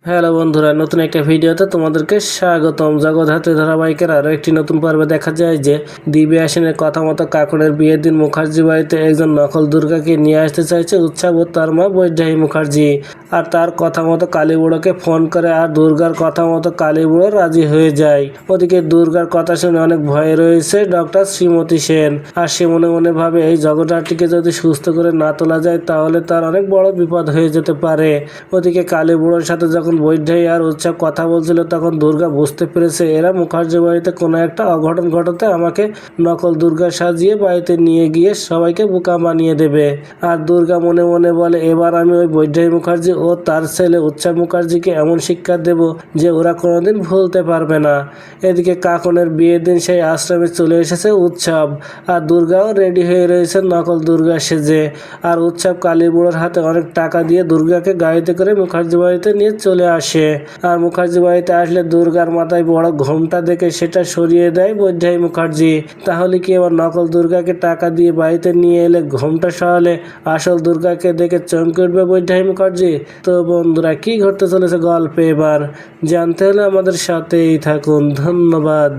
Hello বন্ধুরা, নতুন একটা ভিডিওতে তোমাদেরকে স্বাগতম। জগৎ হাতে ধারাবাহিকের আরও একটি নতুন পর্বে দেখা যায় যে দিব্যা আসিনের কথা মতো কাকনের বিয়ের দিন মুখার্জি বাড়িতে একজন নকল দুর্গাকে নিয়ে আসতে চাইছে উৎসব ও তার মা বৈদেহী মুখার্জি। আর তার কথা মতো কালীবুড়োকে ফোন করে আর দুর্গার কথা মতো কালীবুড়ো রাজি হয়ে যায়। ওদিকে দুর্গার কথা শুনে অনেক ভয়ে রয়েছে ডক্টর শ্রীমতী সেন। আর সে মনে মনে ভাবে এই জগৎটিকে যদি সুস্থ করে না তোলা যায় তাহলে তার অনেক বড় বিপদ হয়ে যেতে পারে। ওদিকে কালীবুড়োর সাথে যখন বৈদেহী আর উৎসব কথা বলছিল তখন দুর্গা বুঝতে পেরেছে এরা মুখার্জি বাড়িতে কোনো একটা অঘটন ঘটাতে আমাকে নকল দুর্গা সাজিয়ে বাড়িতে নিয়ে গিয়ে সবাইকে বোকা বানিয়ে দেবে। আর দুর্গা মনে মনে বলে এবার আমি ওই বৈদেহী মুখার্জি ও তার ছেলে উৎসব মুখার্জিকে এমন শিক্ষা দেব যে ওরা কোনোদিন ভুলতে পারবে না। এদিকে কাকনের বিয়ের দিন সেই আশ্রমে চলে এসেছে উৎসব, আর দুর্গাও রেডি হয়ে রয়েছে নকল দুর্গা সেজে। আর উৎসব কালীবুড়োর হাতে অনেক টাকা দিয়ে দুর্গাকে গাড়িতে করে মুখার্জি বাড়িতে নিয়ে চলে আসে। আর মুখার্জি বাড়িতে আসলে দুর্গার মাথায় বড় ঘোমটা দেখে সেটা সরিয়ে দেয় বৈদেহী মুখার্জি। তাহলে কি এবার নকল দুর্গাকে টাকা দিয়ে বাড়িতে নিয়ে এলে ঘোমটা সরালে আসল দুর্গাকে দেখে চমকে উঠবে বৈদেহী মুখার্জি? তো বন্ধুরা, কি ঘটতে চলেছে গল্পে এবার জানতে হলে আমাদের সাথেই থাকুন। ধন্যবাদ।